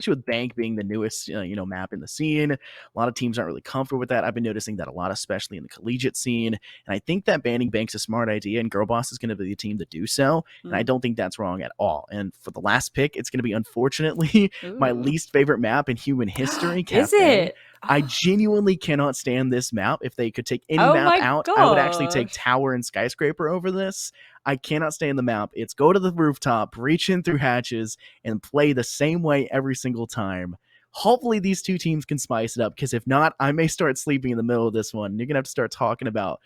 with Bank being the newest, map in the scene. A lot of teams aren't really comfortable with that. I've been noticing that a lot, especially in the collegiate scene. And I think that banning Bank's a smart idea, and Girlboss is going to be the team to do so. And I don't think that's wrong at all. And for the last pick, it's going to be, unfortunately, my least favorite map in human history, Cafe. Is it? I genuinely cannot stand this map. If they could take any map out, I would actually take Tower and Skyscraper over this. I cannot stand the map. It's go to the rooftop, reach in through hatches, and play the same way every single time. Hopefully these two teams can spice it up, because if not, I may start sleeping in the middle of this one. You're going to have to start talking about,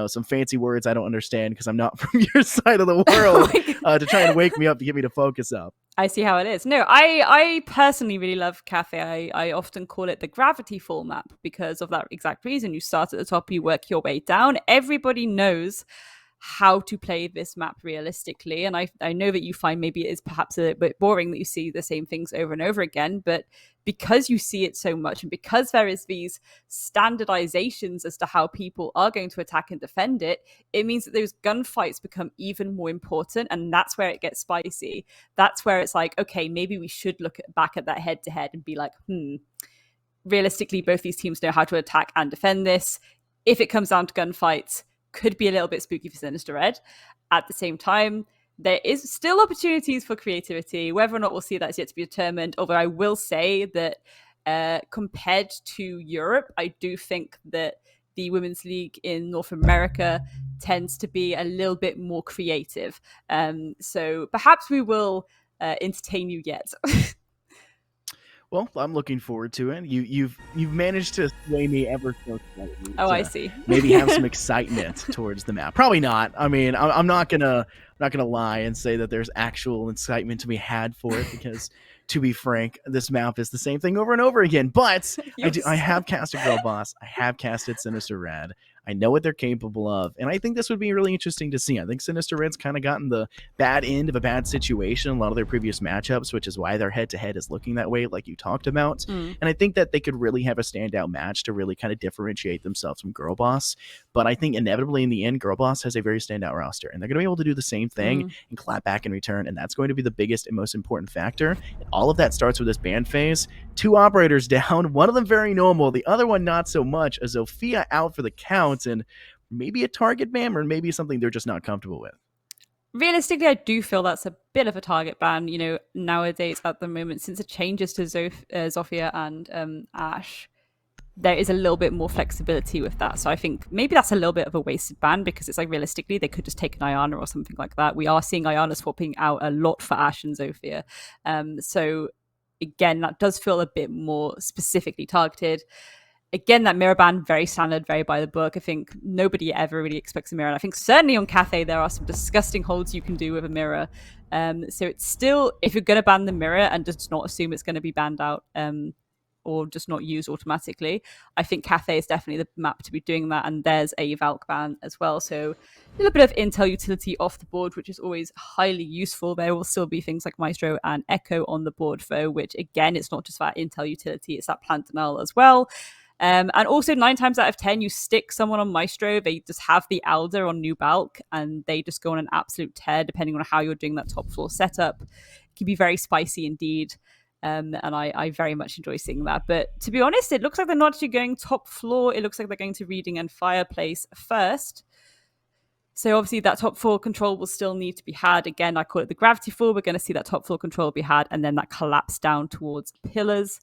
some fancy words I don't understand because I'm not from your side of the world to try and wake me up to get me to focus up. I see how it is. No, I personally really love Cafe. I often call it the gravity fall map because of that exact reason. You start at the top, you work your way down. Everybody knows how to play this map realistically, and I know that you find maybe it is perhaps a bit boring that you see the same things over and over again, but because you see it so much, and because there is these standardizations as to how people are going to attack and defend it, it means that those gunfights become even more important, and that's where it gets spicy. That's where it's like, okay, maybe we should look back at that head-to-head and be like, realistically, both these teams know how to attack and defend this. If it comes down to gunfights, could be a little bit spooky for Sinister Red. At the same time, there is still opportunities for creativity. Whether or not we'll see that is yet to be determined. Although I will say that compared to Europe, I do think that the Women's League in North America tends to be a little bit more creative. So perhaps we will entertain you yet. Well, I'm looking forward to it. You've managed to sway me ever so slightly. I see. Maybe have some excitement towards the map. Probably not. I mean, I'm not gonna lie and say that there's actual excitement to be had for it, because, to be frank, this map is the same thing over and over again. But I have casted Girlboss. I have casted Sinister Red. I know what they're capable of, and I think this would be really interesting to see. I think Sinister Red's kind of gotten the bad end of a bad situation in a lot of their previous matchups, which is why their head-to-head is looking that way, like you talked about. And I think that they could really have a standout match to really kind of differentiate themselves from Girlboss. But I think inevitably in the end, Girlboss has a very standout roster, and they're going to be able to do the same thing and clap back in return, and that's going to be the biggest and most important factor. And all of that starts with this ban phase. 2 operators down, one of them very normal, the other one not so much. A Zofia out for the count, and maybe a target ban, or maybe something they're just not comfortable with. Realistically, I do feel that's a bit of a target ban, nowadays at the moment, since the changes to Zofia and Ash. There is a little bit more flexibility with that. So I think maybe that's a little bit of a wasted ban, because it's like, realistically, they could just take an Ayana or something like that. We are seeing Ayana swapping out a lot for Ash and Zofia. So again, that does feel a bit more specifically targeted. Again, that mirror ban, very standard, very by the book. I think nobody ever really expects a mirror. And I think certainly on Cathay, there are some disgusting holds you can do with a mirror. So it's still, if you're going to ban the mirror and just not assume it's going to be banned out, or just not used automatically, I think Cathay is definitely the map to be doing that. And there's a Valk ban as well. So a little bit of intel utility off the board, which is always highly useful. There will still be things like Maestro and Echo on the board, though, which again, it's not just that intel utility, it's that plant denial as well. And also 9 times out of 10, you stick someone on Maestro, they just have the Elder on New Balk, and they just go on an absolute tear, depending on how you're doing that top floor setup. It can be very spicy indeed. And I very much enjoy seeing that. But to be honest, it looks like they're not actually going top floor. It looks like they're going to Reading and Fireplace first. So obviously that top floor control will still need to be had. Again, I call it the gravity fall. We're going to see that top floor control be had, and then that collapse down towards pillars.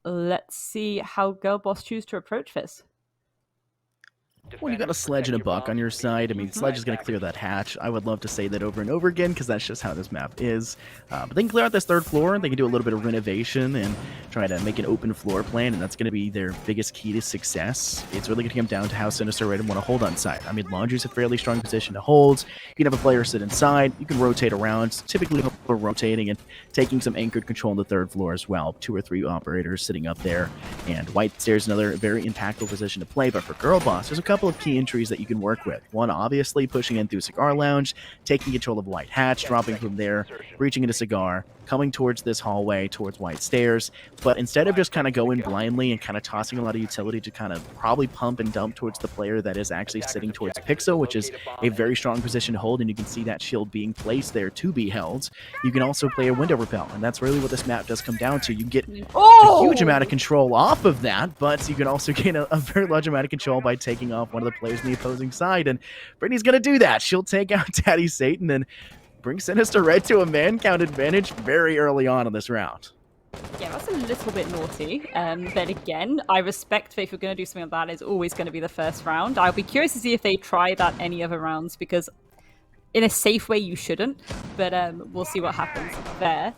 Let's see how Girlboss choose to approach this. When you got a Sledge and a Buck on your side, I mean, Sledge is going to clear that hatch. I would love to say that over and over again, because that's just how this map is. But they can clear out this 3rd floor, they can do a little bit of renovation and try to make an open floor plan, and that's going to be their biggest key to success. It's really going to come down to how Sinister Red want to hold on side. I mean, Laundry's a fairly strong position to hold. You can have a player sit inside, you can rotate around, typically we're rotating and taking some anchored control on the 3rd floor as well. 2 or 3 operators sitting up there, and White Stairs another very impactful position to play. But for Girlboss, there's a couple of key entries that you can work with. One, obviously, pushing in through Cigar Lounge, taking control of White Hatch, dropping from there, reaching into Cigar, coming towards this hallway, towards White Stairs. But instead of just kind of going blindly and kind of tossing a lot of utility to kind of probably pump and dump towards the player that is actually sitting towards Pixel, which is a very strong position to hold, and you can see that shield being placed there to be held, you can also play a window repel, and that's really what this map does come down to. You get a huge amount of control off of that, but you can also gain a very large amount of control by taking off one of the players on the opposing side, and Brittany's going to do that. She'll take out Daddy Satan and bring Sinister Red to a man count advantage very early on in this round. Yeah, that's a little bit naughty. But again, I respect that if you're going to do something like that, it's always going to be the first round. I'll be curious to see if they try that any other rounds, because in a safe way, you shouldn't. But we'll see what happens there.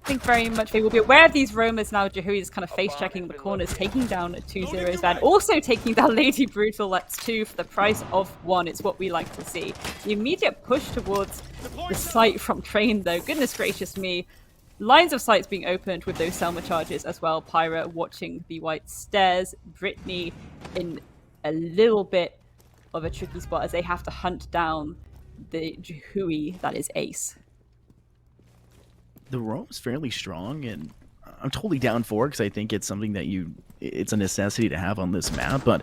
I think very much they will be aware of these roamers now. Jehui is kind of face-checking the corners, taking down 2-0's van, also taking down Lady Brutal. That's 2 for the price of 1. It's what we like to see. The immediate push towards the site from Train, though, goodness gracious me. Lines of sights being opened with those Selma charges as well. Pyra watching the White Stairs. Brittany in a little bit of a tricky spot as they have to hunt down the Jehui that is Ace. The roam is fairly strong, and I'm totally down for it because I think it's something that it's a necessity to have on this map, but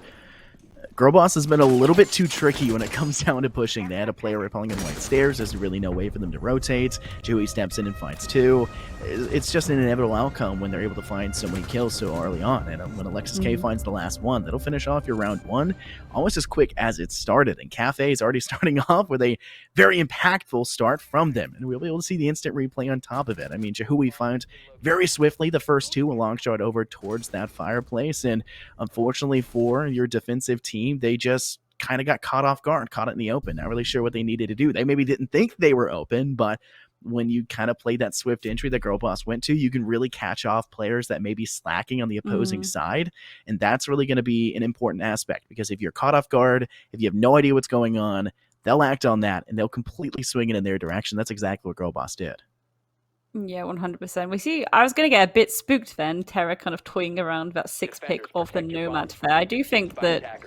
Girlboss has been a little bit too tricky when it comes down to pushing. They had a player repelling in White Stairs. There's really no way for them to rotate. Jehui steps in and fights 2. It's just an inevitable outcome when they're able to find so many kills so early on. And when Alexis K finds the last one, that'll finish off your round 1 almost as quick as it started. And Cafe is already starting off with a very impactful start from them. And we'll be able to see the instant replay on top of it. I mean, Jehui found very swiftly the first 2, a long shot over towards that fireplace. And unfortunately for your defensive team, they just kind of got caught off guard, caught it in the open. Not really sure what they needed to do. They maybe didn't think they were open, but when you kind of play that swift entry that Girlboss went to, you can really catch off players that may be slacking on the opposing side. And that's really going to be an important aspect, because if you're caught off guard, if you have no idea what's going on, they'll act on that and they'll completely swing it in their direction. That's exactly what Girlboss did. Yeah, 100%. We see, I was going to get a bit spooked then, Terra kind of toying around that 6 pick of the Nomad there. I do think that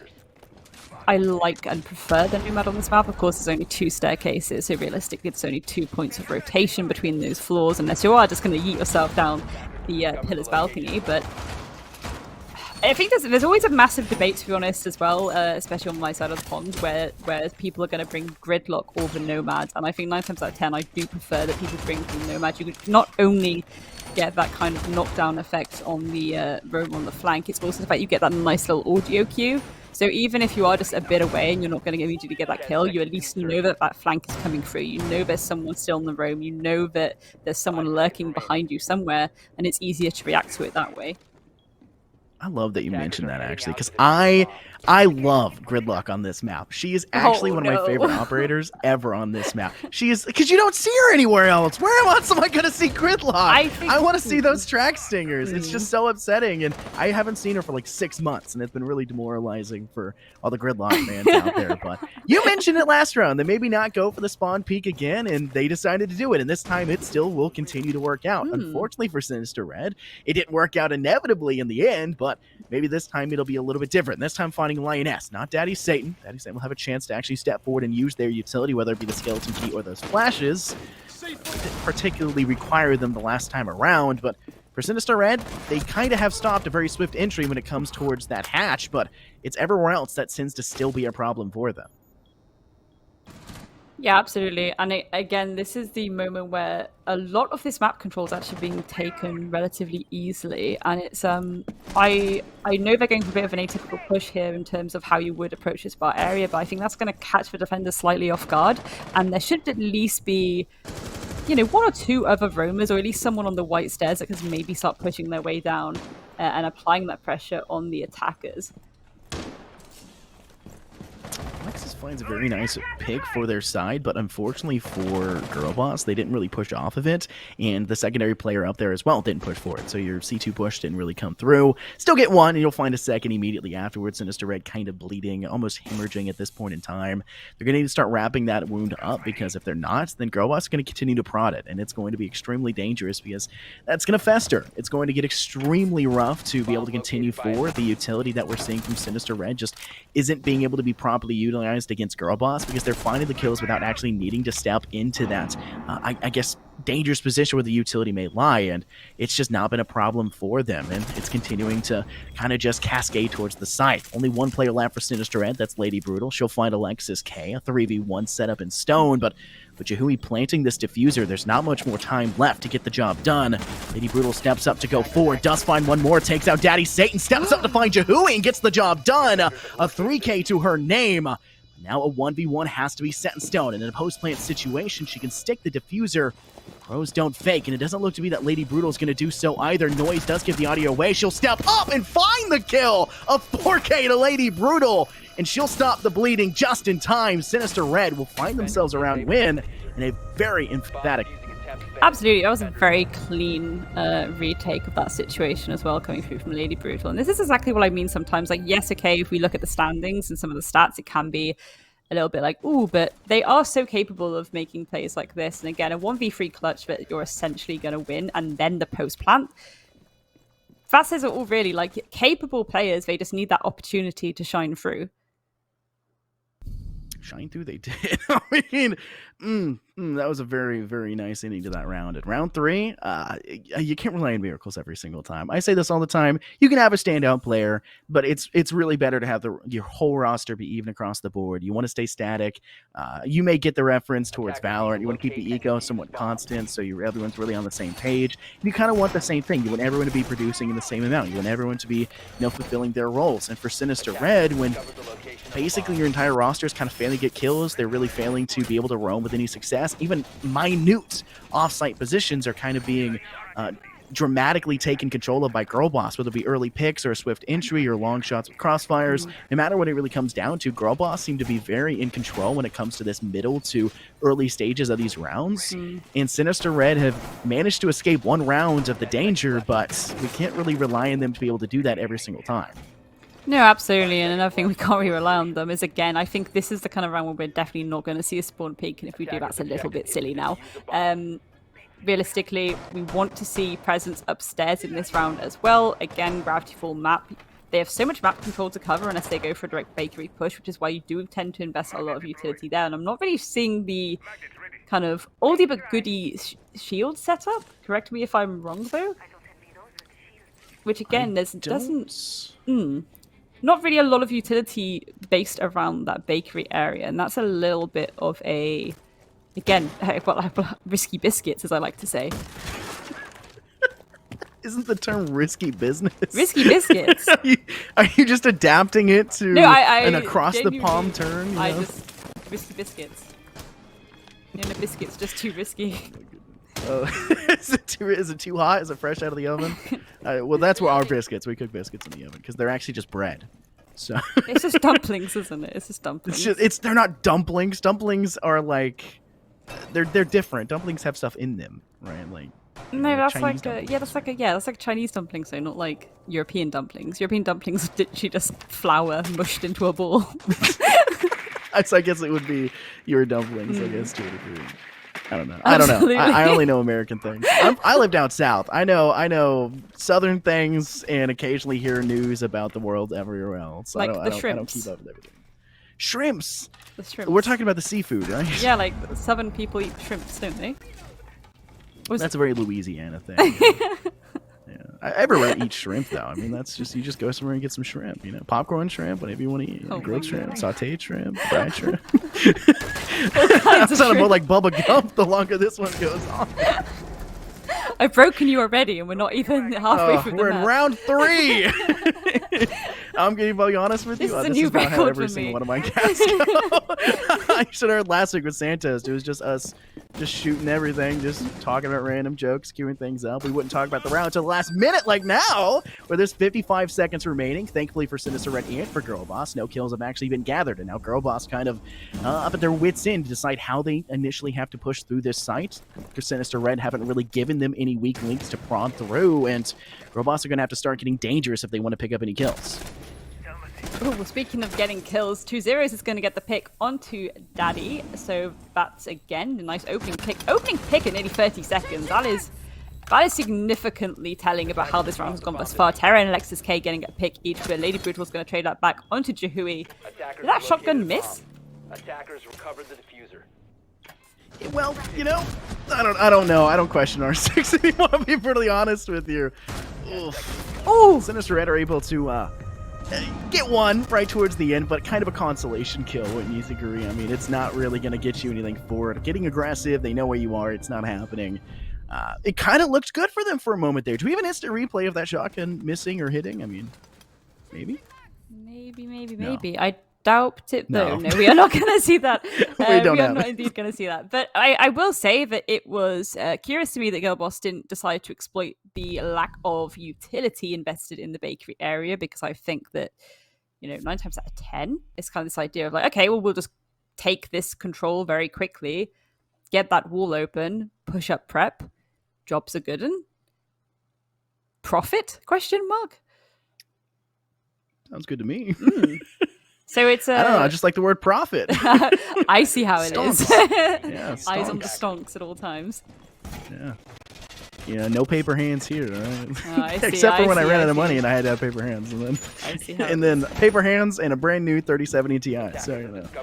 I like and prefer the Nomad on this map. Of course, there's only 2 staircases, so realistically it's only 2 points of rotation between those floors, unless you are just going to yeet yourself down the Pillar's balcony. But I think there's always a massive debate, to be honest, as well, especially on my side of the pond, where people are going to bring Gridlock over Nomad. And I think 9 times out of 10, I do prefer that people bring the Nomad. You could not only get that kind of knockdown effect on the roam on the flank, it's also the fact you get that nice little audio cue. So even if you are just a bit away and you're not going to immediately get that kill, you at least know that that flank is coming through. You know there's someone still in the roam. You know that there's someone lurking behind you somewhere, and it's easier to react to it that way. I love that you mentioned that, actually, because I love Gridlock on this map. She is actually one of my favorite operators ever on this map. She is, because you don't see her anywhere else. Where else am I going to see Gridlock? I want to see those track stingers. It's just so upsetting, and I haven't seen her for like 6 months, and it's been really demoralizing for all the Gridlock fans out there. But you mentioned it last round. They maybe not go for the spawn peak again, and they decided to do it, and this time it still will continue to work out. Unfortunately for Sinister Red, it didn't work out inevitably in the end, but maybe this time it'll be a little bit different. This time finding Lioness, not Daddy Satan. Daddy Satan will have a chance to actually step forward and use their utility, whether it be the skeleton key or those flashes. Didn't particularly require them the last time around, but for Sinister Red, they kind of have stopped a very swift entry when it comes towards that hatch, but it's everywhere else that seems to still be a problem for them. Yeah, absolutely. And again, this is the moment where a lot of this map control is actually being taken relatively easily. And it's I know they're going for a bit of an atypical push here in terms of how you would approach this bar area, but I think that's going to catch the defenders slightly off guard. And there should at least be, you know, 1 or 2 other roamers, or at least someone on the White Stairs that can maybe start pushing their way down and applying that pressure on the attackers. Alexis finds a very nice pick for their side, but unfortunately for Girlboss, they didn't really push off of it, and the secondary player up there as well didn't push for it, so your C2 push didn't really come through. Still get 1, and you'll find a second immediately afterwards. Sinister Red kind of bleeding, almost hemorrhaging at this point in time. They're going to need to start wrapping that wound up, because if they're not, then Girlboss is going to continue to prod it, and it's going to be extremely dangerous, because that's going to fester. It's going to get extremely rough to be able to continue forward. The utility that we're seeing from Sinister Red just isn't being able to be properly utilized against Girlboss, because they're finding the kills without actually needing to step into that, I guess, dangerous position where the utility may lie, and it's just not been a problem for them, and it's continuing to kind of just cascade towards the site. Only one player left for Sinister Red, that's Lady Brutal. She'll find Alexis K, a 3v1 setup in stone, but with Jahui planting this diffuser, there's not much more time left to get the job done. Lady Brutal steps up to go forward, does find one more, takes out Daddy Satan, steps up to find Jahui and gets the job done. A 3K to her name. Now a 1v1 has to be set in stone, and in a post-plant situation, she can stick the diffuser. Pros don't fake, and it doesn't look to be that Lady Brutal is going to do so either. Noise does give the audio away. She'll step up and find the kill! A 4K to Lady Brutal, and she'll stop the bleeding just in time. Sinister Red will find themselves around win in a very emphatic. Absolutely, that was a very clean retake of that situation as well, coming through from Lady Brutal. And this is exactly what I mean sometimes. Like, yes, okay, if we look at the standings and some of the stats, it can be a little bit like, ooh, but they are so capable of making plays like this. And again, a 1v3 clutch that you're essentially going to win, and then the post-plant. That says it all really. Like, capable players, they just need that opportunity to shine through. Shine through they did. I mean, that was a very, very nice ending to that round. At round 3, you can't rely on miracles every single time. I say this all the time. You can have a standout player, but it's really better to have your whole roster be even across the board. You want to stay static. You may get the reference towards Valorant. You want to keep the eco somewhat constant, so everyone's really on the same page. You kind of want the same thing. You want everyone to be producing in the same amount. You want everyone to be, fulfilling their roles. And for Sinister Red, when basically your entire roster is kind of failing to get kills, they're really failing to be able to roam with any success. Even minute off-site positions are kind of being dramatically taken control of by Girlboss, whether it be early picks or a swift entry or long shots with crossfires. No matter what it really comes down to, Girlboss seem to be very in control when it comes to this middle to early stages of these rounds. And Sinister Red have managed to escape one round of the danger, but we can't really rely on them to be able to do that every single time. No, absolutely. And another thing we can't really rely on them is, again, I think this is the kind of round where we're definitely not going to see a spawn peak. And if we do, that's a little bit silly now. Realistically, we want to see presence upstairs in this round as well. Again, Gravity Fall map. They have so much map control to cover unless they go for a direct bakery push, which is why you do tend to invest a lot of utility there. And I'm not really seeing the kind of oldie but goodie shield setup. Correct me if I'm wrong, though. Which, again, not really a lot of utility based around that bakery area, and that's a little bit of a, again, risky biscuits, as I like to say. Isn't the term risky business? Risky biscuits. Are you just adapting it to an across the palm term? Just risky biscuits. The biscuits just too risky. Is it too hot? Is it fresh out of the oven? Well, that's what our biscuits. We cook biscuits in the oven because they're actually just bread. So it's just dumplings, isn't it? It's just dumplings. They're not dumplings. Dumplings are like they're different. Dumplings have stuff in them, right? Like no, that's like a Chinese dumpling, so not like European dumplings. European dumplings are literally just flour mushed into a ball. I guess it would be your dumplings, I guess, to a degree. I don't know. I only know American things. I live down south. I know Southern things and occasionally hear news about the world everywhere else. Like I don't keep up with everything. Shrimps. The shrimps. We're talking about the seafood, right? Yeah, like Southern people eat shrimps, don't they? That's a very Louisiana thing. Everywhere eats shrimp, though. I mean, you just go somewhere and get some shrimp. Popcorn shrimp, whatever you want to eat. Grilled shrimp, sautéed shrimp, fried shrimp. That sounded more like Bubba Gump the longer this one goes on. I've broken you already, and we're not even halfway through the We're map. in round 3. I'm going to be honest with you. This is not how every for single me. one of my casts go. I should have heard last week with Santos. It was just us just shooting everything, just talking about random jokes, queuing things up. We wouldn't talk about the round until the last minute like now, where there's 55 seconds remaining. Thankfully for Sinister Red and for Girlboss, no kills have actually been gathered, and now Girlboss kind of up at their wits' end to decide how they initially have to push through this site, because Sinister Red haven't really given them any weak links to prod through, and Girlboss are going to have to start getting dangerous if they want to pick up any kills. Oh, well, speaking of getting kills, 2-0 is going to get the pick onto Daddy. So that's, again, a nice opening pick. Opening pick in nearly 30 seconds. That is significantly telling about how this round has gone thus far. Terra and Alexis K getting a pick each, but Lady Brutal's going to trade that back onto Jahui. Did that shotgun miss? Attackers recovered the diffuser. Well, I don't know. I don't question R6 anymore, to be brutally honest with you. Oh, Sinister Red are able to get one right towards the end, but kind of a consolation kill, wouldn't you agree? I mean, it's not really going to get you anything forward. Getting aggressive, they know where you are. It's not happening. It kind of looked good for them for a moment there. Do we have an instant replay of that shotgun missing or hitting? I mean, maybe? Maybe. I doubt it, though. No, we are not going to see that. we are not indeed going to see that. But I will say that it was curious to me that Girlboss didn't decide to exploit the lack of utility invested in the bakery area, because I think that, 9 times out of 10, it's kind of this idea of like, okay, well, we'll just take this control very quickly, get that wall open, push up prep, jobs are good, and profit? ? Sounds good to me. So it's I don't know. I just like the word profit. I see how it is. Yeah, eyes on the stonks at all times. Yeah, no paper hands here, right? I see, Except for when I ran out of see. money and I had to have paper hands, and then I see how then paper hands and a brand new 3070 Ti. So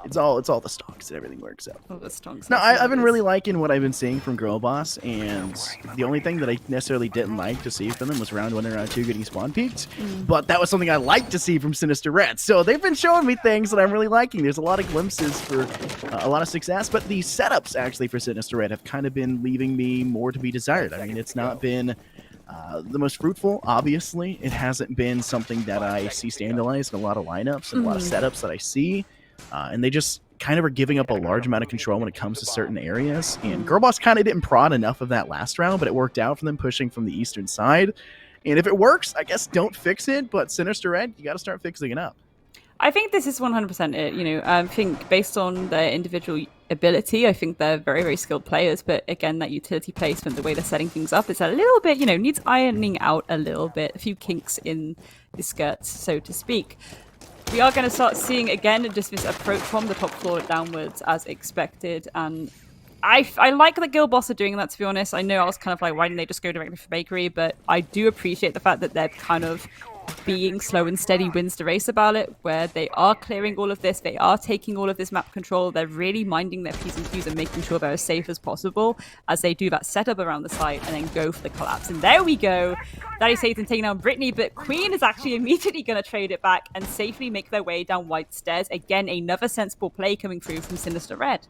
it's all the stonks and everything works out. All the stonks. No, I've been really liking what I've been seeing from Girlboss, and the only thing that I necessarily didn't like to see from them was round 1 and round 2 getting spawn peaked. But that was something I liked to see from Sinister Red. So they've been showing me things that I'm really liking. There's a lot of glimpses for a lot of success, but the setups actually for Sinister Red have kind of been leaving me more to be desired. I mean, it's not been the most fruitful, obviously. It hasn't been something that I see standardized in a lot of lineups and a lot of setups that I see. And they just kind of are giving up a large amount of control when it comes to certain areas. And Girlboss kind of didn't prod enough of that last round, but it worked out for them pushing from the eastern side. And if it works, I guess don't fix it. But Sinister Red, you got to start fixing it up. I think this is 100% it. I think based on their individual ability, I think they're very, very skilled players. But again, that utility placement, the way they're setting things up, is a little bit, needs ironing out a little bit. A few kinks in the skirts, so to speak. We are going to start seeing, again, just this approach from the top floor downwards as expected. And I like that Girlboss are doing that, to be honest. I know I was kind of like, why didn't they just go directly for Bakery? But I do appreciate the fact that they're kind of being slow and steady wins the race about it, where they are clearing all of this, they are taking all of this map control, they're really minding their P's and Q's and making sure they're as safe as possible as they do that setup around the site and then go for the collapse. And there we go. Daddy Satan taking down Brittany, but Queen is actually immediately going to trade it back and safely make their way down White Stairs. Again, another sensible play coming through from Sinister Red.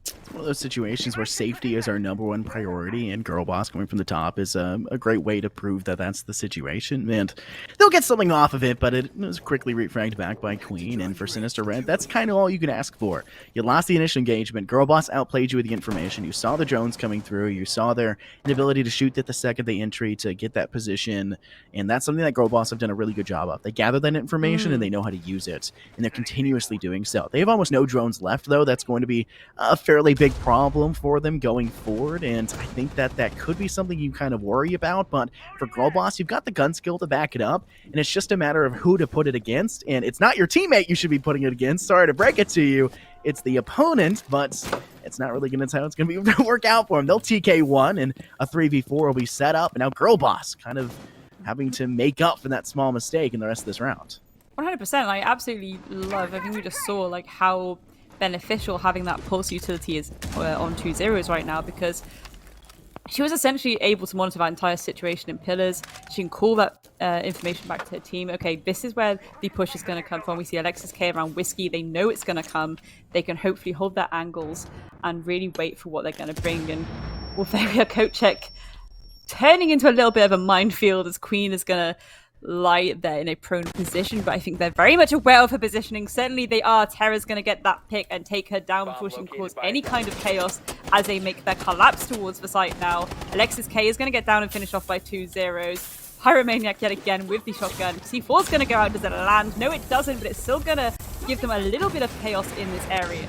It's one of those situations where safety is our number one priority, and Girlboss coming from the top is a great way to prove that that's the situation. And they'll get something off of it, but it was quickly refragged back by Queen. And for Sinister Red, that's kind of all you can ask for. You lost the initial engagement. Girlboss outplayed you with the information. You saw the drones coming through. You saw their inability to shoot at the second they entry to get that position. And that's something that Girlboss have done a really good job of. They gather that information and they know how to use it. And they're continuously doing so. They have almost no drones left, though. That's going to be a fairly big problem for them going forward, and I think that could be something you kind of worry about. But for Girlboss, you've got the gun skill to back it up, and it's just a matter of who to put it against. And it's not your teammate you should be putting it against. Sorry to break it to you, it's the opponent, but it's not really going to how it's going to be work out for them. They'll TK1, and a 3v4 will be set up, and now Girlboss kind of having to make up for that small mistake in the rest of this round. 100%. I absolutely love. I think we just saw like how beneficial having that pulse utility is on 2 zeros right now, because she was essentially able to monitor that entire situation in pillars. She can call that information back to her team. Okay, this is where the push is going to come from. We see Alexis K around Whiskey. They know it's going to come. They can hopefully hold their angles and really wait for what they're going to bring. And Wolferia Kochek turning into a little bit of a minefield as Queen is going to lie there in a prone position, but I think they're very much aware of her positioning. Certainly they are. Terra's going to get that pick and take her down before she can cause any kind of chaos as they make their collapse towards the site now. Alexis K is going to get down and finish off by 2 zeros. Pyromaniac yet again with the shotgun. C4 is going to go out. Does it land? No, it doesn't, but it's still going to give them a little bit of chaos in this area.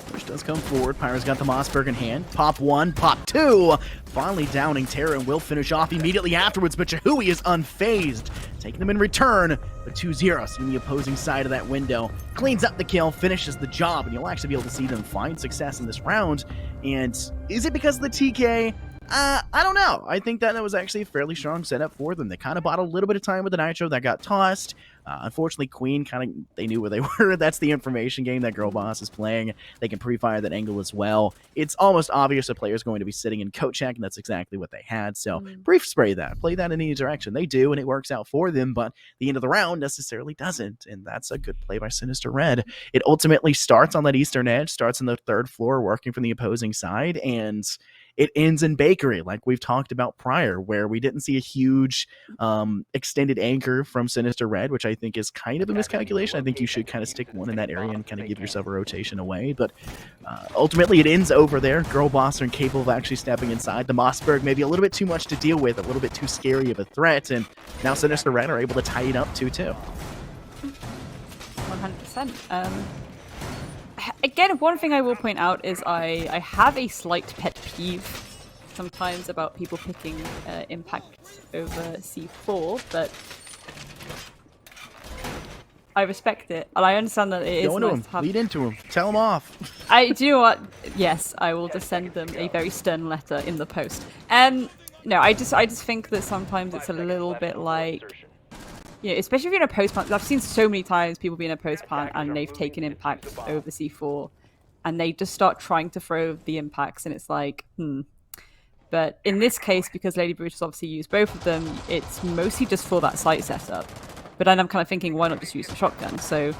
Push does come forward. Pyro's got the Mossberg in hand. Pop 1, pop 2. Finally downing Terra, and will finish off immediately afterwards, but Chahui is unfazed. Taking them in return, but 2-0 seeing the opposing side of that window. Cleans up the kill, finishes the job, and you'll actually be able to see them find success in this round. And is it because of the TK? I don't know. I think that was actually a fairly strong setup for them. They kind of bought a little bit of time with the Nitro that got tossed. Unfortunately, Queen they knew where they were. That's the information game that Girlboss is playing. They can pre-fire that angle as well. It's almost obvious a player is going to be sitting in coat check, and that's exactly what they had. So brief spray that, play that in any direction. They do, and it works out for them, but the end of the round necessarily doesn't, and that's a good play by Sinister Red. It ultimately starts on that eastern edge, starts on the third floor, working from the opposing side, and it ends in bakery, like we've talked about prior, where we didn't see a huge extended anchor from Sinister Red, which I think is kind of a miscalculation. I think you should kind of stick one in that area and kind of give yourself a rotation away. But ultimately, it ends over there. Girlboss are incapable of actually stepping inside. The Mossberg maybe a little bit too much to deal with, a little bit too scary of a threat, and now Sinister Red are able to tie it up 2-2. 100%. Again, one thing I will point out is I have a slight pet peeve sometimes about people picking Impact over C4, but I respect it, and I understand that it is nice to have... Lead into him. Tell him off. Do you know what? Yes, I will just send them a very stern letter in the post. No, I just think that sometimes it's a little bit like... Yeah, especially if you're in a post plant. I've seen so many times people be in a post plant and they've taken Impact over C4 and they just start trying to throw the impacts and it's like, But in this case, because Lady Brutus obviously used both of them, it's mostly just for that site setup. But then I'm kind of thinking, why not just use the shotgun? So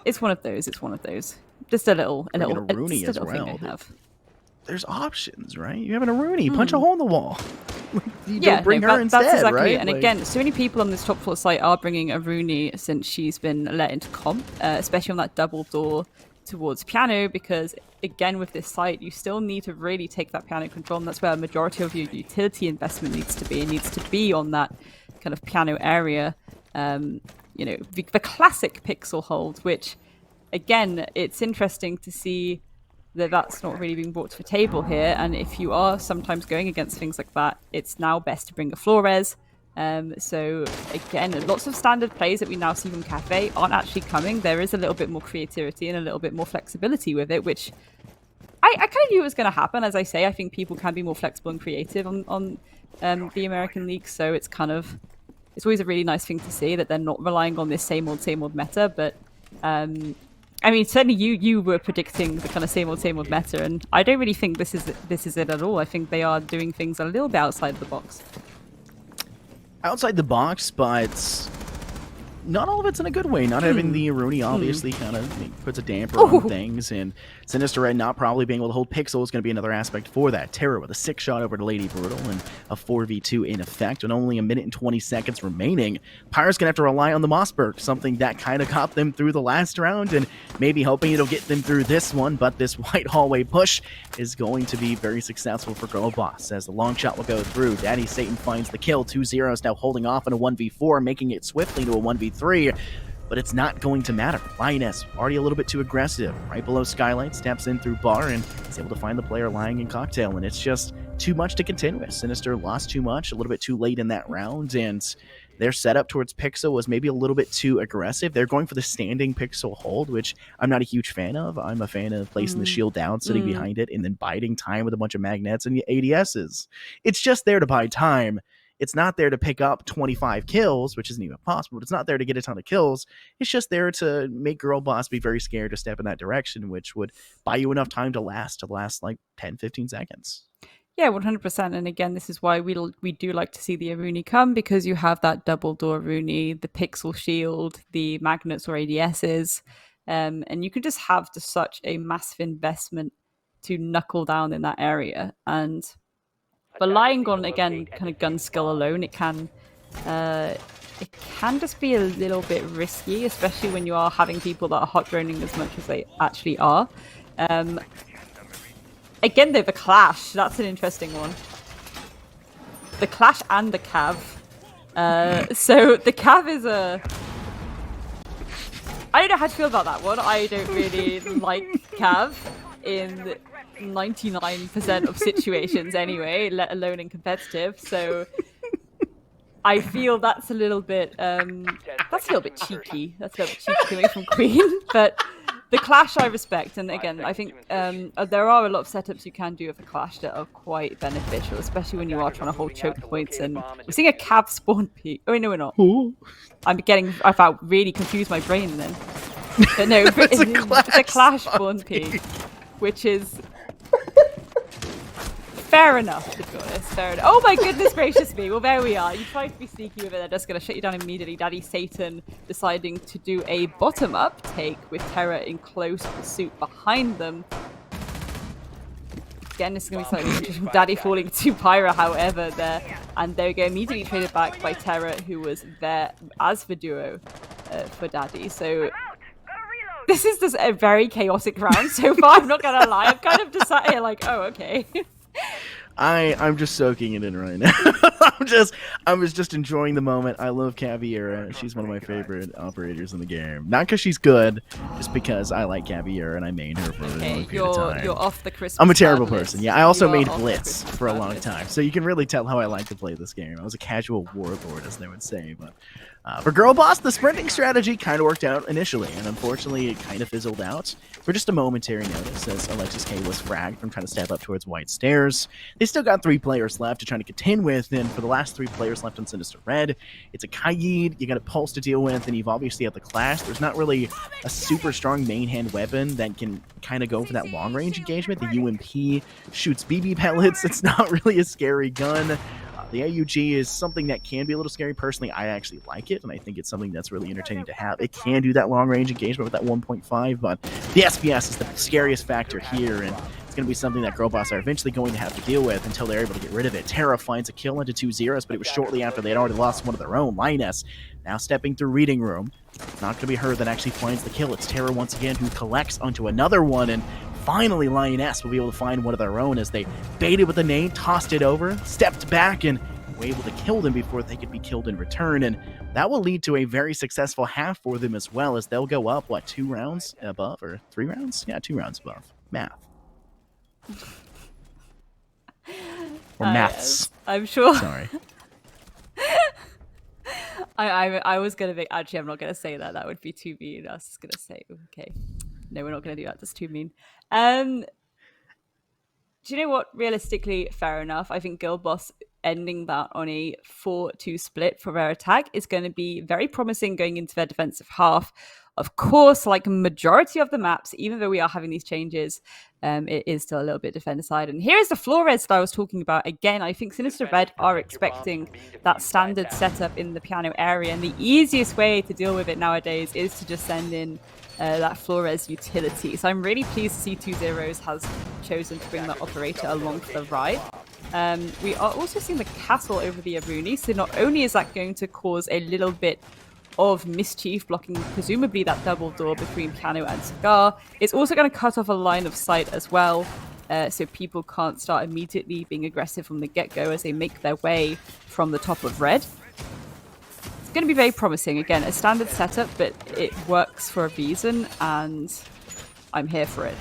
it's one of those. Just a little Rooney as well. Thing I have. There's options, right? You have an Rooney, punch a hole in the wall. Don't bring her instead, that's exactly right? It. And again, so many people on this top floor site are bringing a Rooney since she's been let into comp, especially on that double door towards piano, because again, with this site, you still need to really take that piano control, and that's where a majority of your utility investment needs to be. It needs to be on that kind of piano area. The classic pixel hold, which, again, it's interesting to see that's not really being brought to the table here. And if you are sometimes going against things like that, it's now best to bring a Flores. So again, lots of standard plays that we now see from Cafe aren't actually coming. There is a little bit more creativity and a little bit more flexibility with it, which I kind of knew was going to happen. As I say, I think people can be more flexible and creative on the American League. So it's always a really nice thing to see that they're not relying on this same old meta, but I mean, certainly you were predicting the kind of same old meta, and I don't really think this is it at all. I think they are doing things a little bit outside the box. Outside the box, but not all of it's in a good way. Not having the Rooney obviously kind of puts a damper on things, and Sinister Red not probably being able to hold Pixel is going to be another aspect for that. Terror with a 6-shot over to Lady Brutal and a 4v2 in effect, with only a minute and 20 seconds remaining. Pyre's going to have to rely on the Mossberg, something that kind of got them through the last round, and maybe hoping it'll get them through this one, but this white hallway push is going to be very successful for Girlboss, as the long shot will go through. Daddy Satan finds the kill. 2-0 now holding off in a 1v4, making it swiftly to a 1v3. But it's not going to matter. Lioness, already a little bit too aggressive. Right below Skylight, steps in through bar and is able to find the player lying in Cocktail. And it's just too much to contend with. Sinister lost too much, a little bit too late in that round. And their setup towards Pixel was maybe a little bit too aggressive. They're going for the standing Pixel hold, which I'm not a huge fan of. I'm a fan of placing the shield down, sitting behind it, and then biding time with a bunch of magnets and ADSs. It's just there to buy time. It's not there to pick up 25 kills, which isn't even possible. It's not there to get a ton of kills. It's just there to make Girlboss be very scared to step in that direction, which would buy you enough time to last like 10, 15 seconds. Yeah, 100%. And again, this is why we do like to see the Rooney come, because you have that double door Rooney, the pixel shield, the magnets or ADSs, and you can just have such a massive investment to knuckle down in that area. And relying on, again, kind of gun skill alone, it can just be a little bit risky, especially when you are having people that are hot droning as much as they actually are. Again, though, the Clash, that's an interesting one. The Clash and the Cav. So the Cav is I don't know how to feel about that one. I don't really like Cav in 99% of situations anyway, let alone in competitive. So I feel that's a little bit cheeky. That's a little bit cheeky coming from Queen. But The Clash I respect, and again, I think there are a lot of setups you can do with the Clash that are quite beneficial, especially when you are trying to hold choke points. And we're seeing a Cav spawn peak. Oh, no, we're not. Ooh. I felt really confused my brain then. But no, it's a Clash spawn peak, which is fair enough, to be honest. Fair enough. Oh my goodness gracious me. Well, there we are. You tried to be sneaky with it. They're just going to shut you down immediately. Daddy Satan deciding to do a bottom-up take with Terra in close pursuit behind them. Again, this is going to be slightly interesting. Daddy falling to Pyra, however, there. And there we go. Immediately traded back by Terra, who was there as the duo for Daddy. So this is just a very chaotic round so far. I'm not going to lie. I'm kind of just sat here like, oh, okay. I'm just soaking it in right now. I was just enjoying the moment. I love Caviera. She's one of my favorite operators in the game. Not because she's good, just because I like Caviera and I mained her for a long period of time. You're off the Christmas. I'm a terrible person. Yeah, I also made Blitz for a long time, so you can really tell how I like to play this game. I was a casual warlord, as they would say, but. For Girlboss, the sprinting strategy kind of worked out initially, and unfortunately it kind of fizzled out for just a momentary notice as Alexis K was fragged from trying to step up towards White Stairs. They still got 3 players left to try to contend with, and for the last 3 players left on Sinister Red, it's a Kaid, you got a Pulse to deal with, and you've obviously got the Clash. There's not really a super strong main hand weapon that can kind of go for that long range engagement. The UMP shoots BB pellets. It's not really a scary gun. The AUG is something that can be a little scary. Personally, I actually like it, and I think it's something that's really entertaining to have. It can do that long-range engagement with that 1.5, but the SPS is the scariest factor here, and it's going to be something that Girlboss are eventually going to have to deal with until they're able to get rid of it. Terra finds a kill into 2 zeros, but it was shortly after they had already lost one of their own. Linus now stepping through Reading Room. It's not going to be her that actually finds the kill. It's Terra once again who collects onto another one, and finally Lioness will be able to find one of their own as they baited with the nade, tossed it over, stepped back, and were able to kill them before they could be killed in return. And that will lead to a very successful half for them as well, as they'll go up, 2 rounds above, or 3 rounds? Yeah, 2 rounds above. Math. Or maths. I'm sure. Sorry. I was going to make... Actually, I'm not going to say that. That would be too mean. I was just going to say, okay. No, we're not going to do that. That's too mean. Do you know what? Realistically, fair enough. I think Girlboss ending that on a 4-2 split for their attack is going to be very promising going into their defensive half. Of course, like majority of the maps, even though we are having these changes, it is still a little bit defender side. And here's the Flores that I was talking about. Again, I think Sinister Red are expecting that standard setup in the piano area. And the easiest way to deal with it nowadays is to just send in that Flores utility. So I'm really pleased to see 2 zeros has chosen to bring that operator along for the ride. We are also seeing the castle over the Aruni. So not only is that going to cause a little bit of mischief, blocking presumably that double door between Piano and Cigar, it's also going to cut off a line of sight as well. So people can't start immediately being aggressive from the get-go as they make their way from the top of red. It's going to be very promising. Again, a standard setup, but it works for a reason, and I'm here for it.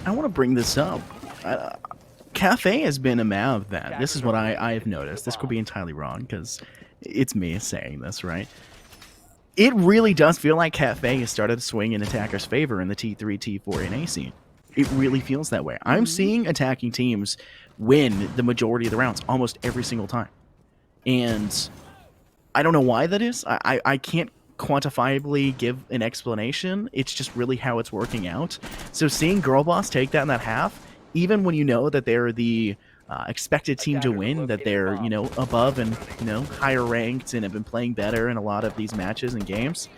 I want to bring this up. Cafe has been a map that, this is what I've noticed. This could be entirely wrong, because it's me saying this, right? It really does feel like Cafe has started to swing in attackers' favor in the T3, T4, and A scene. It really feels that way. I'm seeing attacking teams win the majority of the rounds almost every single time. And I don't know why that is. I can't quantifiably give an explanation. It's just really how it's working out. So seeing Girlboss take that in that half, even when you know that they're the expected team to win, that they're, above and, higher ranked and have been playing better in a lot of these matches and games,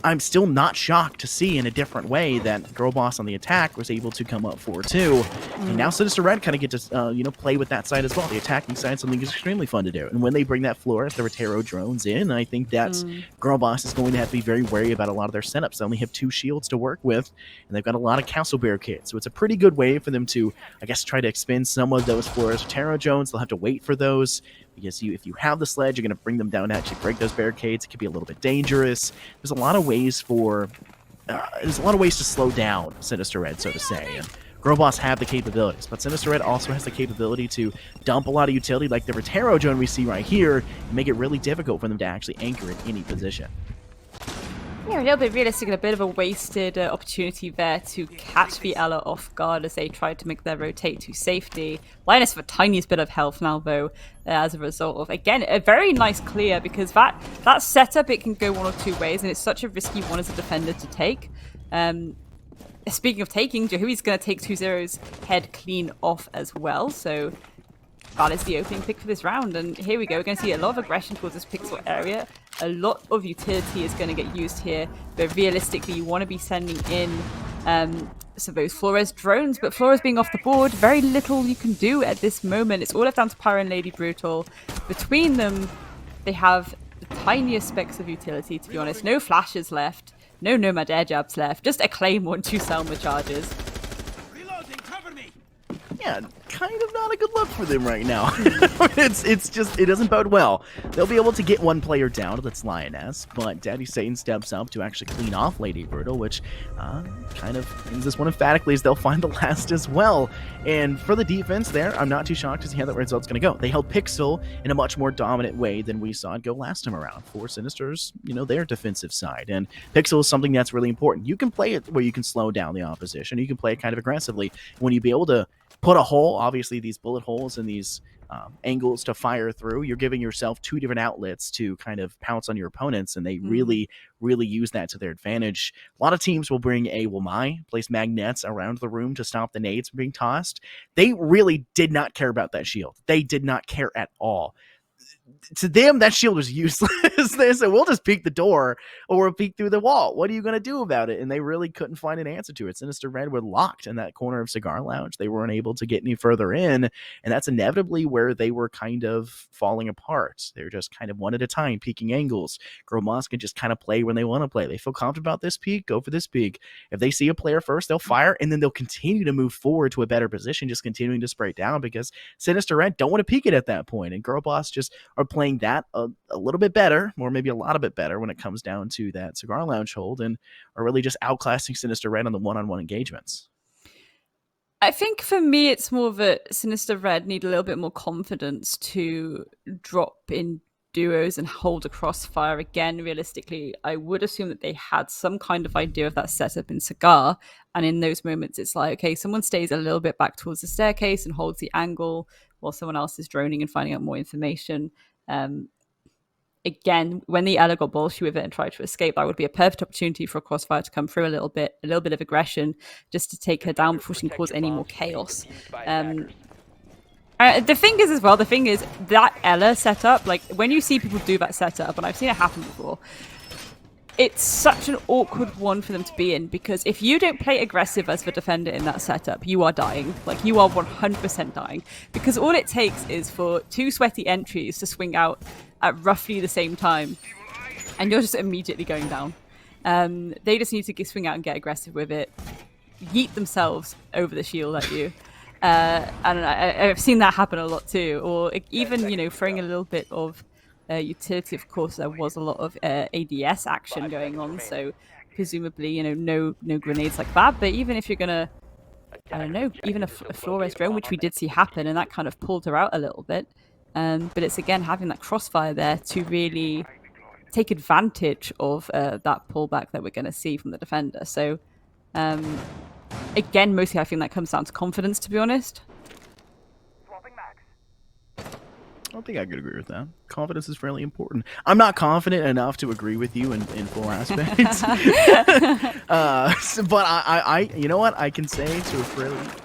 I'm still not shocked to see in a different way that Girlboss on the attack was able to come up 4-2. And now Sinister Red kind of get to, play with that side as well. The attacking side, something is extremely fun to do. And when they bring that Flores, the Rotero drones in, I think that Girlboss is going to have to be very wary about a lot of their setups. They only have 2 shields to work with, and they've got a lot of castle barricades. So it's a pretty good way for them to, I guess, try to expend some of those Flores Rotero drones. They'll have to wait for those, because if you have the sledge, you're going to bring them down to actually break those barricades. It could be a little bit dangerous. There's a lot of ways to slow down Sinister Red, so to say. And Girlboss have the capabilities, but Sinister Red also has the capability to dump a lot of utility, like the Rotero drone we see right here, and make it really difficult for them to actually anchor in any position. Yeah, a little bit realistic and a bit of a wasted opportunity there to catch the Ella off guard as they tried to make their rotate to safety. Linus with a tiniest bit of health now, though, as a result of, again, a very nice clear, because that setup, it can go one or two ways, and it's such a risky one as a defender to take. Speaking of taking, Jahui's going to take 2-0's head clean off as well, so that is the opening pick for this round, and here we go. We're going to see a lot of aggression towards this pixel area. A lot of utility is going to get used here, but realistically, you want to be sending in some of those Flores drones, but Flores being off the board, very little you can do at this moment. It's all left down to Pyro and Lady Brutal. Between them, they have the tiniest specks of utility, to be honest. No flashes left, no Nomad air jabs left, just a Claymore and 2 Selma charges. Yeah, kind of not a good look for them right now. It's just, it doesn't bode well. They'll be able to get one player down, that's Lioness, but Daddy Satan steps up to actually clean off Lady Brutal, which kind of means this one emphatically is they'll find the last as well. And for the defense there, I'm not too shocked to see how that result's going to go. They held Pixel in a much more dominant way than we saw it go last time around for Sinister's, their defensive side. And Pixel is something that's really important. You can play it where you can slow down the opposition. You can play it kind of aggressively. When you be able to put a hole, obviously these bullet holes and these angles to fire through, you're giving yourself 2 different outlets to kind of pounce on your opponents, and they really use that to their advantage. A lot of teams will bring a Wamai, place magnets around the room to stop the nades from being tossed. They really did not care about that shield. They did not care at all. To them, that shield was useless. They said, we'll just peek the door or we'll peek through the wall. What are you going to do about it? And they really couldn't find an answer to it. Sinister Red were locked in that corner of Cigar Lounge. They weren't able to get any further in, and that's inevitably where they were kind of falling apart. They were just kind of one at a time, peeking angles. Girlboss can just kind of play when they want to play. They feel confident about this peek, go for this peek. If they see a player first, they'll fire, and then they'll continue to move forward to a better position, just continuing to spray down, because Sinister Red don't want to peek it at that point, and Girlboss just are playing that a little bit better, or maybe a lot of bit better when it comes down to that Cigar Lounge hold, and are really just outclassing Sinister Red on the one-on-one engagements. I think for me, it's more that Sinister Red need a little bit more confidence to drop in duos and hold a crossfire. Again, realistically, I would assume that they had some kind of idea of that setup in Cigar, and in those moments, it's like, okay, someone stays a little bit back towards the staircase and holds the angle while someone else is droning and finding out more information. Again, when the Ella got bullshit with it and tried to escape, that would be a perfect opportunity for a crossfire to come through a little bit of aggression, just to take her down before she can cause any more chaos. The thing is that Ella setup, like when you see people do that setup, and I've seen it happen before, it's such an awkward one for them to be in, because if you don't play aggressive as the defender in that setup, you are dying. Like, you are 100% dying, because all it takes is for 2 sweaty entries to swing out at roughly the same time, and you're just immediately going down. They just need to swing out and get aggressive with it, yeet themselves over the shield at you. And I've seen that happen a lot too, or even throwing a little bit of utility. Of course, there was a lot of ADS action going on, so presumably no grenades like that. But even if you're gonna, I don't know, even a Flores drone, which we did see happen, and that kind of pulled her out a little bit. But it's again having that crossfire there to really take advantage of that pullback that we're going to see from the defender. So again, mostly I think that comes down to confidence, to be honest. I don't think I could agree with that. Confidence is fairly important. I'm not confident enough to agree with you in full aspects. But I you know what? I can say to a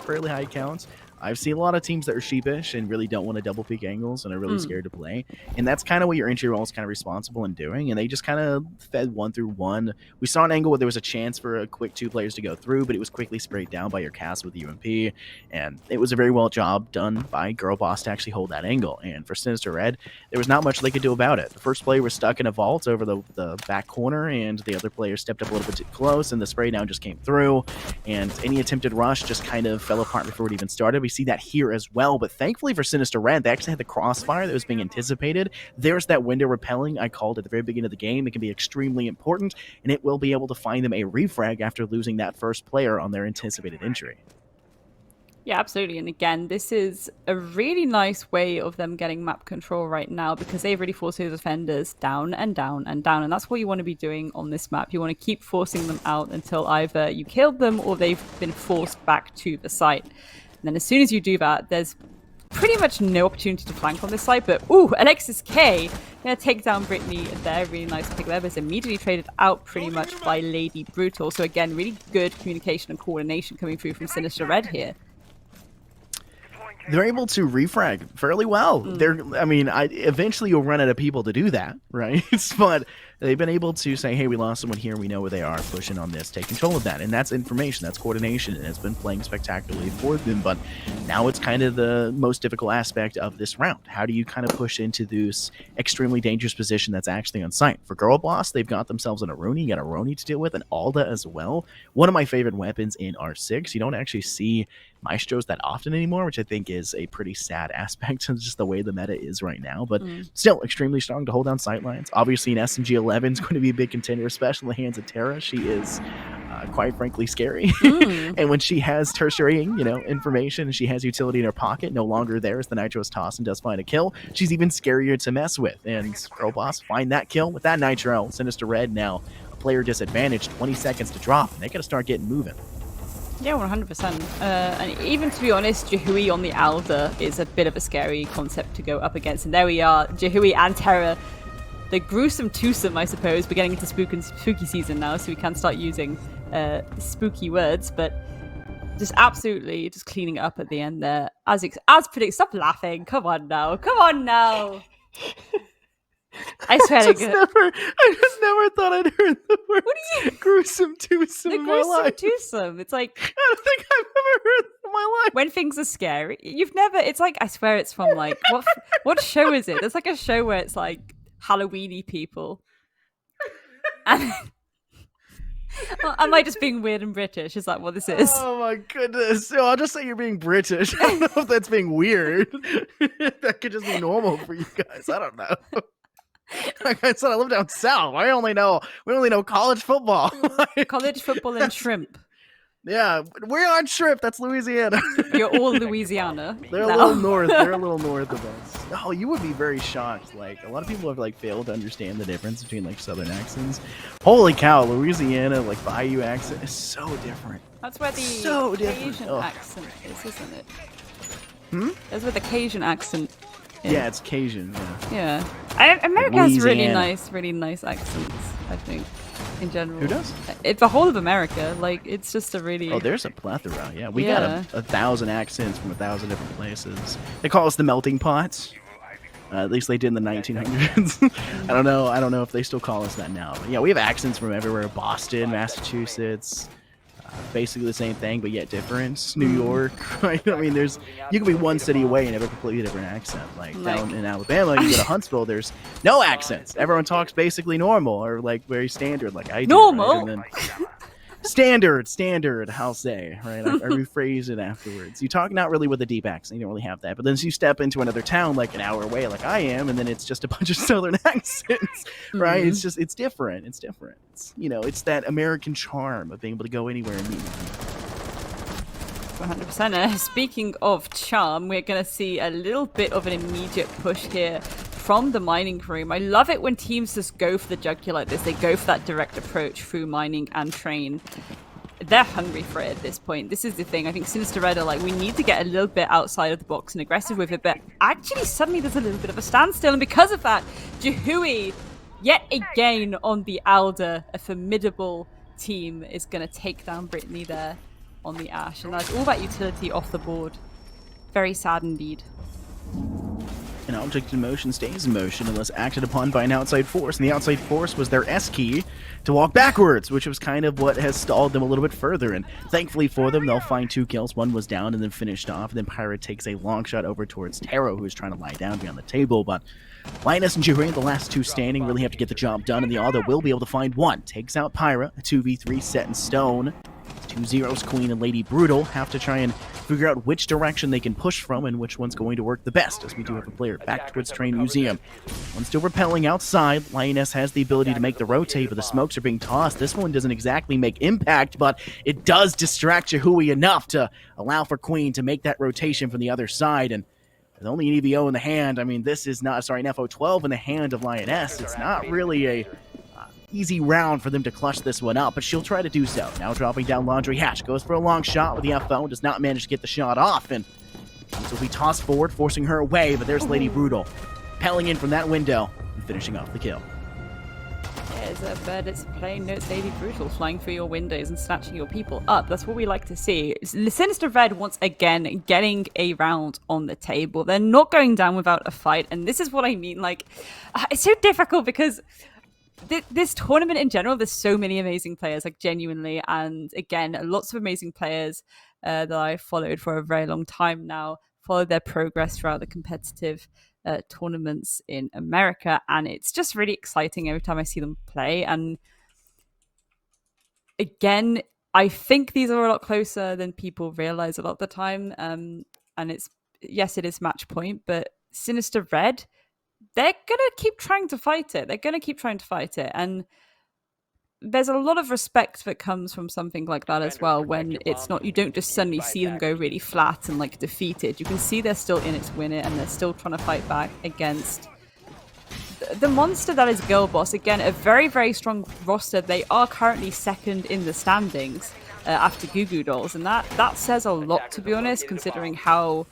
fairly high count, I've seen a lot of teams that are sheepish and really don't want to double peek angles and are really scared to play. And that's kind of what your entry role is kind of responsible in doing. And they just kind of fed 1 through 1. We saw an angle where there was a chance for a quick 2 players to go through, but it was quickly sprayed down by your cast with the UMP. And it was a very well job done by Girlboss to actually hold that angle. And for Sinister Red, there was not much they could do about it. The first player was stuck in a vault over the back corner, and the other player stepped up a little bit too close, and the spray down just came through. And any attempted rush just kind of fell apart before it even started. We see that here as well, but thankfully for Sinister Red, they actually had the crossfire that was being anticipated. There's that window repelling I called at the very beginning of the game. It can be extremely important, and it will be able to find them a refrag after losing that first player on their anticipated injury. Yeah, absolutely. And again, this is a really nice way of them getting map control right now because they've really forced those defenders down and down and down. And that's what you want to be doing on this map. You want to keep forcing them out until either you killed them or they've been forced back to the site. And then as soon as you do that, there's pretty much no opportunity to flank on this side. But, ooh, Alexis K going to take down Brittany there. Really nice pick there. But it's immediately traded out pretty much by Lady Brutal. So again, really good communication and coordination coming through from Sinister Red here. They're able to refrag fairly well. Eventually you'll run out of people to do that, right? But they've been able to say, hey, we lost someone here, we know where they are, pushing on this, take control of that. And that's information, that's coordination, and it's been playing spectacularly for them. But now it's kind of the most difficult aspect of this round. How do you kind of push into this extremely dangerous position that's actually on site? For Girlboss, they've got themselves an Aroni, you got a Roni to deal with, and Alda as well. One of my favorite weapons in R6. You don't actually see Maestros that often anymore, which I think is a pretty sad aspect of just the way the meta is right now, but still extremely strong to hold down sightlines. Obviously an SMG 11 is going to be a big contender, especially in the hands of Terra. She is quite frankly scary. And when she has tertiary, information and she has utility in her pocket, no longer there as the Nitro's toss and does find a kill, she's even scarier to mess with. And Girlboss find that kill with that Nitro. Sinister Red now a player disadvantage, 20 seconds to drop, and they got to start getting moving. Yeah, 100%. And even to be honest, Jahui on the Alda is a bit of a scary concept to go up against. And there we are, Jahui and Terra. The gruesome twosome, I suppose. We're getting into spooky season now, so we can start using spooky words. But just absolutely just cleaning it up at the end there. As predicted. Stop laughing. Come on now. I swear I just never thought I'd heard the word gruesome twosome in my life. Twosome. It's like, I don't think I've ever heard it in my life. When things are scary. You've never, it's like, I swear it's from like, what show is it? There's like a show where it's like Halloweeny people. And am I just being weird and British? Is that what this is? Oh my goodness. So I'll just say you're being British. I don't know if that's being weird. That could just be normal for you guys. I don't know. Like I said, I live down south. We only know college football. College football and shrimp. Yeah, we're on shrimp. That's Louisiana. You're all Louisiana. They're a little north. They're a little north of us. Oh, you would be very shocked. Like a lot of people have like failed to understand the difference between like southern accents. Holy cow, Louisiana like Bayou accent is so different. That's where the Cajun accent is, isn't it? That's where the Cajun accent. Yeah, it's Cajun. Yeah. America has really nice accents, I think, in general. Who does? It's the whole of America. Like, it's just a really... Oh, there's a plethora. Yeah, we got 1,000 accents from 1,000 different places. They call us the melting pots. At least they did in the 1900s. I don't know if they still call us that now. But yeah, we have accents from everywhere. Boston, Massachusetts. Basically the same thing, but yet different. New York, right? I mean, you can be one city away and have a completely different accent. Like down in Alabama, you go to Huntsville, there's no accents. Everyone talks basically normal or like very standard, like I do. Normal. Right? Standard, I'll say, right? I rephrase it afterwards. You talk not really with a deep accent, you don't really have that. But then you step into another town like an hour away, like I am, and then it's just a bunch of southern accents, right? It's different. It's it's that American charm of being able to go anywhere and meet people. 100%. Speaking of charm, we're going to see a little bit of an immediate push here from the mining room. I love it when teams just go for the jugular like this. They go for that direct approach through mining and train. They're hungry for it at this point. This is the thing. I think Sinister Red are like, we need to get a little bit outside of the box and aggressive with it. But actually, suddenly there's a little bit of a standstill. And because of that, Jahui, yet again on the Alda, a formidable team, is going to take down Brittany there on the Ash. And that's all that utility off the board. Very sad indeed. An object in motion stays in motion unless acted upon by an outside force, and the outside force was their S key to walk backwards, which was kind of what has stalled them a little bit further. And thankfully for them, they'll find 2 kills. One was down and then finished off. And then Pirate takes a long shot over towards Taro, who is trying to lie down behind the table. But Linus and Jahui, the last 2 standing, really have to get the job done, and the Alda will be able to find 1. Takes out Pyra, a 2v3 set in stone. 2 zeros, Queen and Lady Brutal have to try and figure out which direction they can push from and which one's going to work the best, as we do have a player back towards Train Museum. One still repelling outside. Lioness has the ability to make the rotate, but the smokes are being tossed. This one doesn't exactly make impact, but it does distract Yahui enough to allow for Queen to make that rotation from the other side. And with only an EVO in the hand, I mean, this is not, an FO12 in the hand of Lioness. It's not really a easy round for them to clutch this one up, but she'll try to do so. Now dropping down Laundry Hatch, goes for a long shot with the FO, does not manage to get the shot off, and so we toss forward, forcing her away, but there's Lady Brutal, pelling in from that window and finishing off the kill. It's a bird, it's plain notes Lady Brutal flying through your windows and snatching your people up. That's what we like to see. Sinister Red once again getting a round on the table. They're not going down without a fight, and this is what I mean. Like, it's so difficult because this tournament in general, there's so many amazing players, like genuinely, and again, lots of amazing players that I've followed for a very long time now, followed their progress throughout the competitive tournaments in America, and it's just really exciting every time I see them play. And again, I think these are a lot closer than people realize a lot of the time, and it's, yes, it is match point, but Sinister Red, they're gonna keep trying to fight it. And there's a lot of respect that comes from something like that as well, when it's not, you don't just suddenly see them go really flat and like defeated. You can see they're still in it to win it, and they're still trying to fight back against the monster that is Girlboss. Again, a very, very strong roster. They are currently second in the standings after Goo Goo Dolls, and that says a lot, to be honest, considering how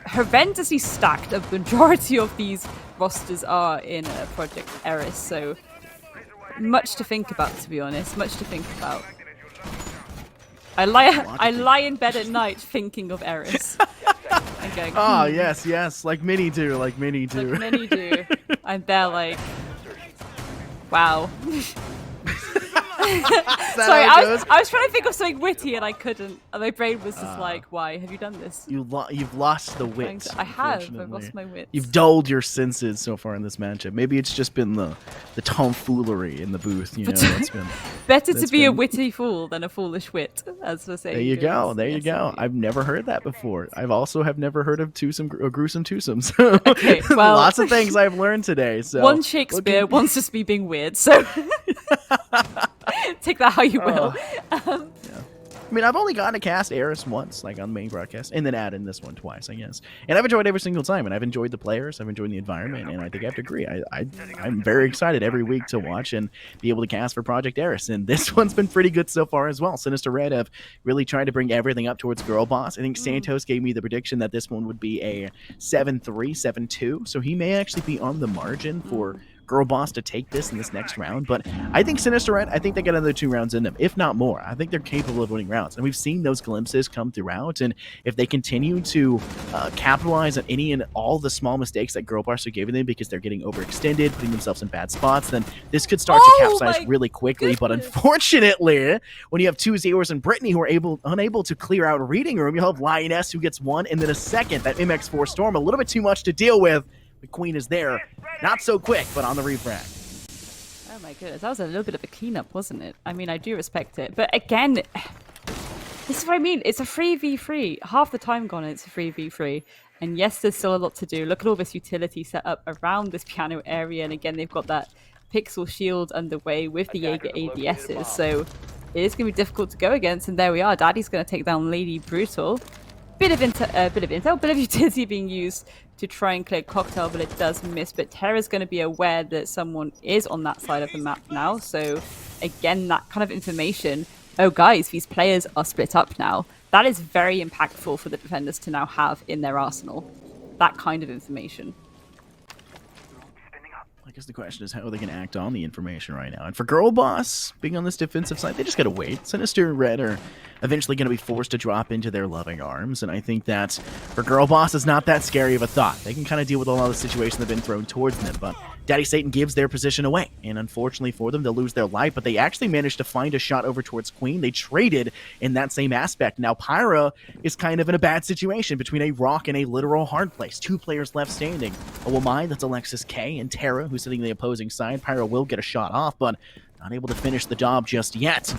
horrendously stacked a majority of these rosters are in Project Eris. So much to think about, to be honest. Much to think about. I lie in bed at night thinking of Eris. And going, yes, like many do. And they're like, wow. Sorry, I was trying to think of something witty and I couldn't. And my brain was just like, why have you done this? You've lost the wit. I have. I've lost my wit. You've dulled your senses so far in this matchup. Maybe it's just been the tomfoolery in the booth. You know, that's been better to be a witty fool than a foolish wit, as the saying. There you go. There you go. I've never heard that before. I've also have never heard of gruesome twosomes. Okay, well, lots of things I've learned today. So one Shakespeare, one's just me being weird. So. Take that how you will. Yeah. I mean, I've only gotten to cast Eris once, like on the main broadcast, and then add in this one twice, I guess. And I've enjoyed every single time, and I've enjoyed the players, I've enjoyed the environment, and I think I have to agree. I'm very excited every week to watch and be able to cast for Project Eris, and this one's been pretty good so far as well. Sinister Red have really tried to bring everything up towards Girlboss. I think Santos gave me the prediction that this one would be a 7-3, 7-2, so he may actually be on the margin for Girlboss to take this in this next round, but I think Sinister Red, I think they got another 2 rounds in them, if not more. I think they're capable of winning rounds, and we've seen those glimpses come throughout, and if they continue to capitalize on any and all the small mistakes that Girlboss are giving them because they're getting overextended, putting themselves in bad spots, then this could start to capsize really quickly. But unfortunately, when you have 2 Zeros and Brittany who are unable to clear out a reading room, you'll have Lioness who gets 1, and then a second, that MX4 Storm, a little bit too much to deal with. The Queen is there. Not so quick, but on the refrag. Oh my goodness, that was a little bit of a cleanup, wasn't it? I mean, I do respect it. But again, this is what I mean. It's a 3v3. Half the time gone, it's a 3v3. And yes, there's still a lot to do. Look at all this utility set up around this piano area. And again, they've got that pixel shield underway with the Jaeger ADSs. So it is going to be difficult to go against. And there we are. Daddy's going to take down Lady Brutal. Bit of utility being used to try and clear Cocktail, but it does miss. But Terra's going to be aware that someone is on that side of the map now. So again, that kind of information. Oh, guys, these players are split up now. That is very impactful for the defenders to now have in their arsenal. That kind of information. I guess the question is how they can act on the information right now. And for Girlboss, being on this defensive side, they just gotta wait. Sinister and Red are eventually going to be forced to drop into their loving arms, and I think that for Girlboss, it's not that scary of a thought. They can kind of deal with a lot of the situations that have been thrown towards them, but Daddy Satan gives their position away, and unfortunately for them, they'll lose their life, but they actually managed to find a shot over towards Queen. They traded in that same aspect. Now, Pyra is kind of in a bad situation between a rock and a literal hard place. 2 players left standing. Oh, well, mine, that's Alexis K and Terra, who's sitting on the opposing side. Pyra will get a shot off, but not able to finish the job just yet.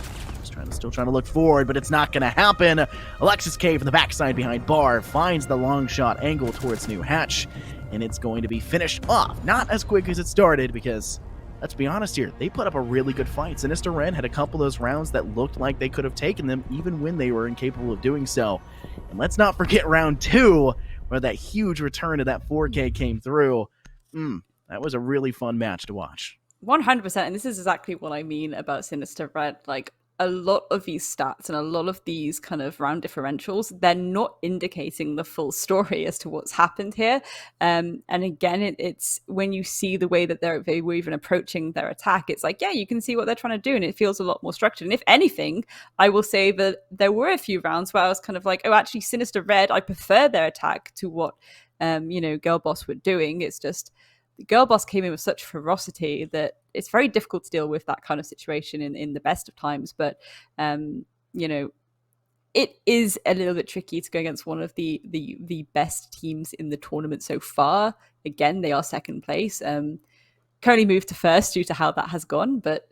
Still trying to look forward, but it's not going to happen. Alexis K from the backside behind bar finds the long shot angle towards New Hatch, and it's going to be finished off. Not as quick as it started, because let's be honest here, they put up a really good fight. Sinister Ren had a couple of those rounds that looked like they could have taken them even when they were incapable of doing so. And let's not forget round 2, where that huge return of that 4K came through. That was a really fun match to watch. 100%. And this is exactly what I mean about Sinister Red. Like, a lot of these stats and a lot of these kind of round differentials, they're not indicating the full story as to what's happened here. And again, it's when you see the way that they were even approaching their attack, it's like, yeah, you can see what they're trying to do, and it feels a lot more structured. And if anything, I will say that there were a few rounds where I was kind of like, oh, actually, Sinister Red, I prefer their attack to what, Girlboss were doing. It's just Girlboss came in with such ferocity that it's very difficult to deal with that kind of situation in the best of times. But it is a little bit tricky to go against one of the best teams in the tournament so far. Again, they are second place. Currently moved to first due to how that has gone, but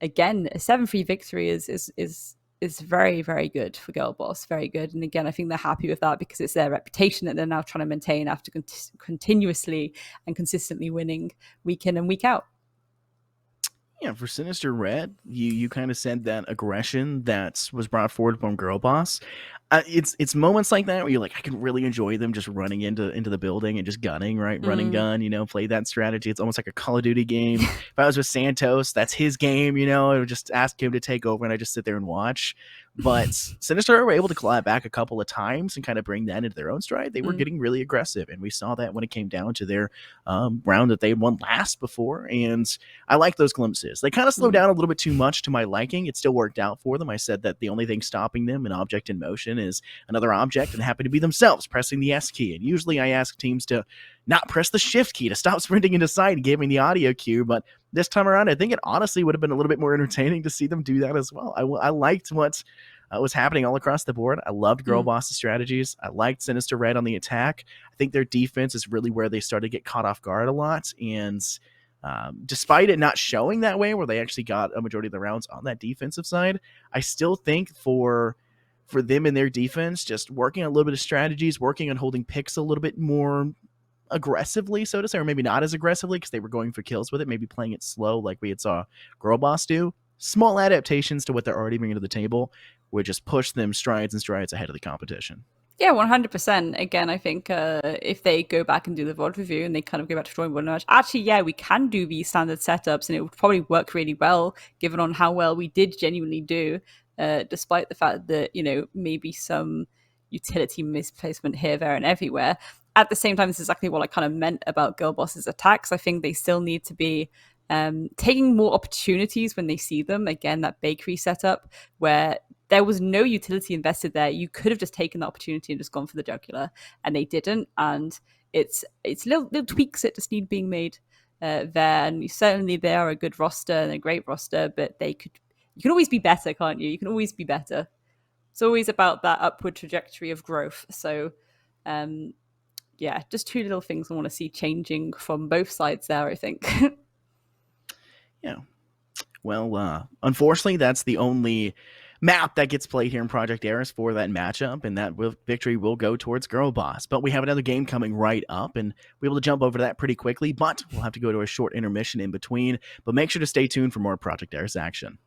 again, a 7-3 victory is very, very good for Girlboss. Very good. And again, I think they're happy with that because it's their reputation that they're now trying to maintain after continuously and consistently winning week in and week out. Yeah, for Sinister Red, you kind of said that aggression that was brought forward from Girlboss. It's moments like that where you're like, I can really enjoy them just running into the building and just gunning, right? Run and gun, play that strategy. It's almost like a Call of Duty game. If I was with Santos, that's his game, I would just ask him to take over and I just sit there and watch. But Sinister were able to claw it back a couple of times and kind of bring that into their own stride. They were getting really aggressive, and we saw that when it came down to their round that they had won last before. And I like those glimpses. They kind of slowed down a little bit too much to my liking. It still worked out for them. I said that the only thing stopping them, an object in motion, is another object, and happen to be themselves pressing the S key. And usually I ask teams to not press the shift key, to stop sprinting into sight and give me the audio cue. But this time around, I think it honestly would have been a little bit more entertaining to see them do that as well. I liked what was happening all across the board. I loved Girlboss's strategies. I liked Sinister Red on the attack. I think their defense is really where they started to get caught off guard a lot. And despite it not showing that way, where they actually got a majority of the rounds on that defensive side, I still think for them and their defense, just working on a little bit of strategies, working on holding picks a little bit more aggressively, so to say, or maybe not as aggressively because they were going for kills with it, maybe playing it slow like we had saw Girlboss do. Small adaptations to what they're already bringing to the table would just push them strides and strides ahead of the competition. Yeah, 100%. Again, I think if they go back and do the VOD review and they kind of go back to drawing board and actually, yeah, we can do these standard setups and it would probably work really well given on how well we did genuinely do, despite the fact that, maybe some utility misplacement here, there, and everywhere. At the same time, this is exactly what I kind of meant about Girlboss's attacks. I think they still need to be taking more opportunities when they see them. Again, that bakery setup where there was no utility invested there. You could have just taken the opportunity and just gone for the jugular, and they didn't. And it's little tweaks that just need being made there. And certainly they are a good roster and a great roster, but you can always be better, can't you? You can always be better. It's always about that upward trajectory of growth. So, yeah, just two little things I want to see changing from both sides there, I think. Yeah. Well, unfortunately, that's the only map that gets played here in Project Eris for that matchup, and that victory will go towards Girlboss. But we have another game coming right up, and we'll be able to jump over to that pretty quickly, but we'll have to go to a short intermission in between. But make sure to stay tuned for more Project Eris action.